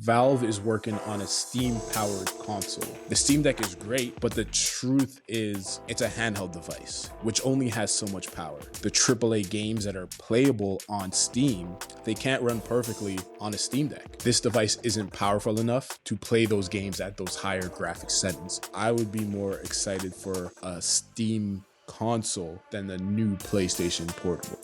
Valve is working on a Steam-powered console. The Steam Deck is great, but the truth is it's a handheld device, which only has so much power. The AAA games that are playable on Steam, they can't run perfectly on a Steam Deck. This device isn't powerful enough to play those games at those higher graphics settings. I would be more excited for a Steam console than the new PlayStation Portable.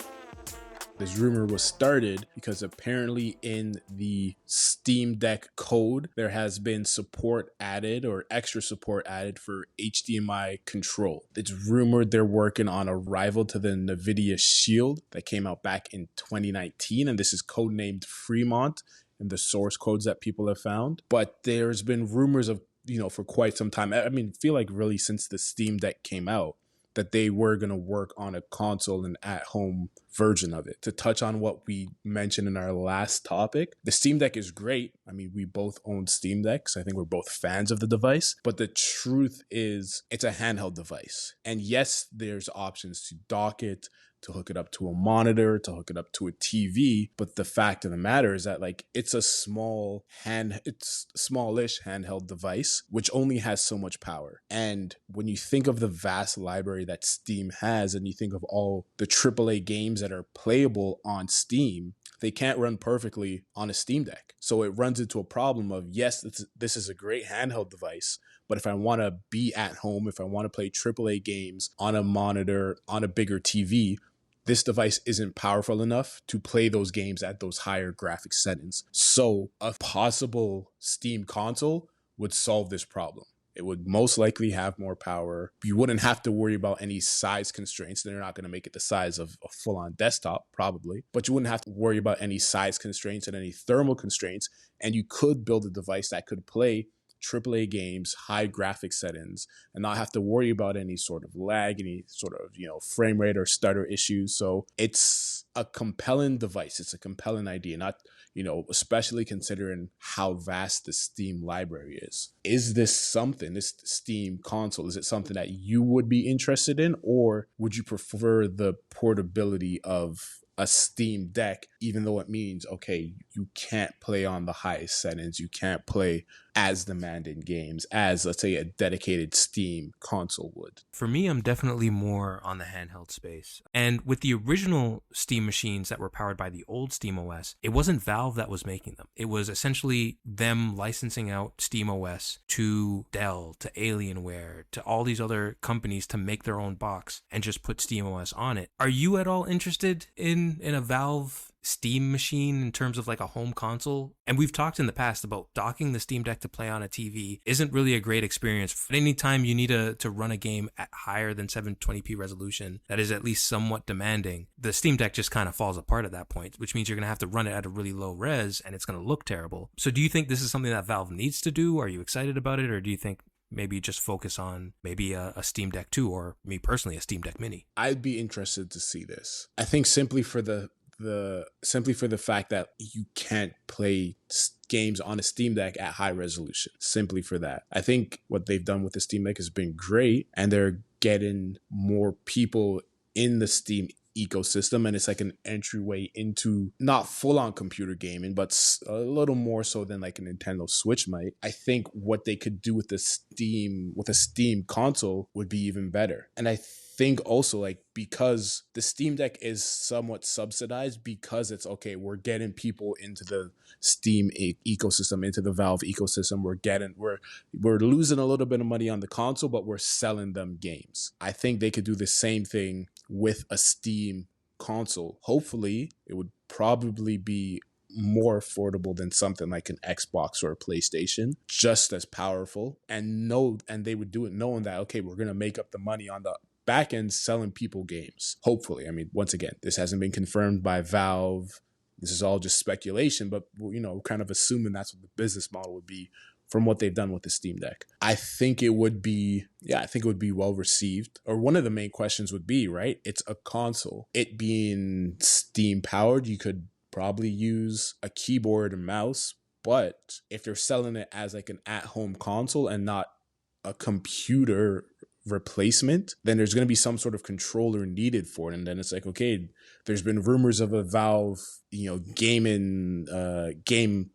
This rumor was started because apparently in the Steam Deck code, there has been support added or extra support added for HDMI control. It's rumored they're working on a rival to the NVIDIA Shield that came out back in 2019, and this is codenamed Fremont in the source codes that people have found. But there's been rumors of, for quite some time. I feel like really since the Steam Deck came out, that they were going to work on a console and at-home version of it. To touch on what we mentioned in our last topic, the Steam Deck is great. We both own Steam Decks. I think we're both fans of the device. But the truth is, it's a handheld device. And yes, there's options to dock it, to hook it up to a monitor, to hook it up to a TV. But the fact of the matter is that it's a smallish handheld device, which only has so much power. And when you think of the vast library that Steam has, and you think of all the AAA games that are playable on Steam, they can't run perfectly on a Steam Deck. So it runs into a problem of, yes, this is a great handheld device, but if I want to be at home, if I want to play AAA games on a monitor, on a bigger TV, this device isn't powerful enough to play those games at those higher graphics settings. So a possible Steam console would solve this problem. It would most likely have more power. You wouldn't have to worry about any size constraints. They're not going to make it the size of a full-on desktop, probably. But you wouldn't have to worry about any size constraints and any thermal constraints. And you could build a device that could play AAA games, high graphic settings, and not have to worry about any sort of lag, any sort of, frame rate or stutter issues. So it's a compelling device. It's a compelling idea, not, especially considering how vast the Steam library is. Is this Steam console, is it something that you would be interested in, or would you prefer the portability of a Steam Deck, even though it means, okay, you can't play on the highest settings, you can't play as demanding games as, let's say, a dedicated Steam console would? For me, I'm definitely more on the handheld space. And with the original Steam machines that were powered by the old Steam OS, it wasn't Valve that was making them. It was essentially them licensing out Steam OS to Dell, to Alienware, to all these other companies to make their own box and just put Steam OS on it. Are you at all interested in a Valve Steam machine in terms of a home console? And we've talked in the past about docking the Steam Deck to play on a TV isn't really a great experience. Anytime you need to run a game at higher than 720p resolution that is at least somewhat demanding, the Steam Deck just kind of falls apart at that point, which means you're going to have to run it at a really low res and it's going to look terrible. So do you think this is something that Valve needs to do? Are you excited about it? Or do you think maybe just focus on maybe a Steam Deck 2, or me personally, a Steam Deck Mini? I'd be interested to see this. I think simply for the fact that you can't play games on a Steam Deck at high resolution. Simply for that. I think what they've done with the Steam Deck has been great, and they're getting more people in the Steam ecosystem, and it's like an entryway into not full-on computer gaming, but a little more so than like a Nintendo Switch might. I think what they could do with a Steam console would be even better. And I think also because the Steam Deck is somewhat subsidized, because it's okay, we're getting people into the Steam ecosystem, into the Valve ecosystem. We're losing a little bit of money on the console, but we're selling them games. I think they could do the same thing with a Steam console. Hopefully, it would probably be more affordable than something like an Xbox or a PlayStation, just as powerful, and they would do it knowing that, okay, we're going to make up the money on the back end selling people games. Hopefully. Once again, this hasn't been confirmed by Valve. This is all just speculation, but kind of assuming that's what the business model would be from what they've done with the Steam Deck. I think it would be well received. Or one of the main questions would be, right? It's a console. It being Steam powered, you could probably use a keyboard and mouse, but if they're selling it as an at-home console and not a computer replacement, then there's going to be some sort of controller needed for it. And then it's like, okay, there's been rumors of a Valve, game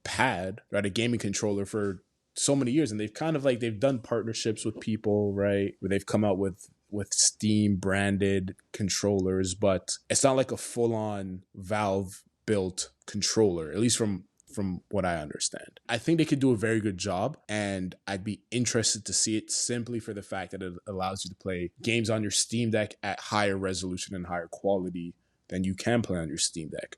pad, right? A gaming controller for so many years. And they've kind of like, they've done partnerships with people, right? Where they've come out with Steam branded controllers, but it's not like a full on Valve built controller, at least from what I understand. I think they could do a very good job, and I'd be interested to see it simply for the fact that it allows you to play games on your Steam Deck at higher resolution and higher quality than you can play on your Steam Deck.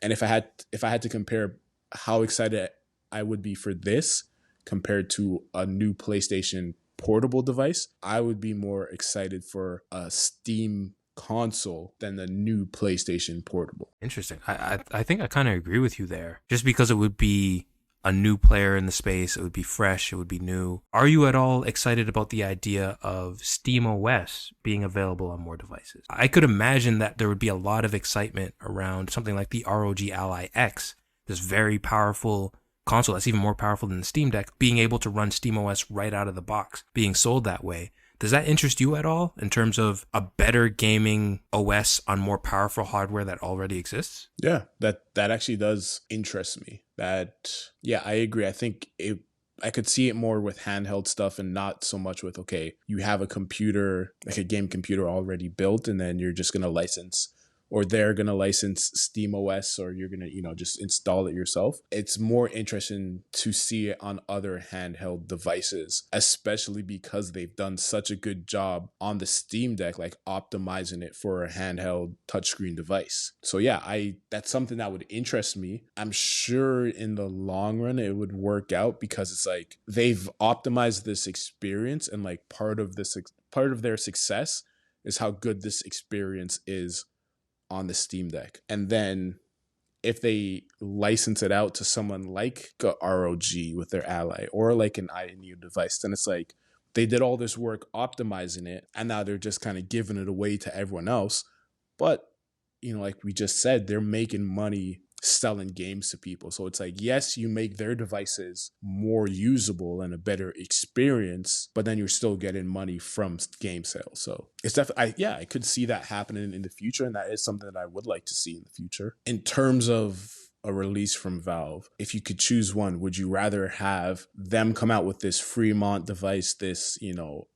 And if I had to compare how excited I would be for this compared to a new PlayStation portable device, I would be more excited for a Steam console than the new PlayStation portable. Interesting. I think I kind of agree with you there. Just because it would be a new player in the space, it would be fresh, it would be new. Are you at all excited about the idea of SteamOS being available on more devices? I could imagine that there would be a lot of excitement around something like the ROG Ally X, this very powerful console that's even more powerful than the Steam Deck, being able to run SteamOS right out of the box, being sold that way. Does that interest you at all in terms of a better gaming OS on more powerful hardware that already exists? Yeah, that actually does interest me. I agree. I think I could see it more with handheld stuff and not so much with, okay, you have a computer, like a game computer already built, and then you're just going to license, or they're going to license SteamOS, or you're going to, just install it yourself. It's more interesting to see it on other handheld devices, especially because they've done such a good job on the Steam Deck, like optimizing it for a handheld touchscreen device. So yeah, that's something that would interest me. I'm sure in the long run it would work out, because it's like they've optimized this experience, and like part of their success is how good this experience is on the Steam Deck. And then if they license it out to someone like a ROG with their Ally, or like an INU device, then it's like they did all this work optimizing it, and now they're just kind of giving it away to everyone else. But, like we just said, they're making money selling games to people. So it's like, yes, you make their devices more usable and a better experience, but then you're still getting money from game sales. So it's definitely, I could see that happening in the future. And that is something that I would like to see in the future. In terms of a release from Valve, if you could choose one, would you rather have them come out with this Fremont device, this,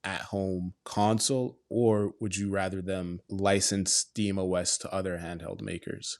at-home console, or would you rather them license SteamOS to other handheld makers?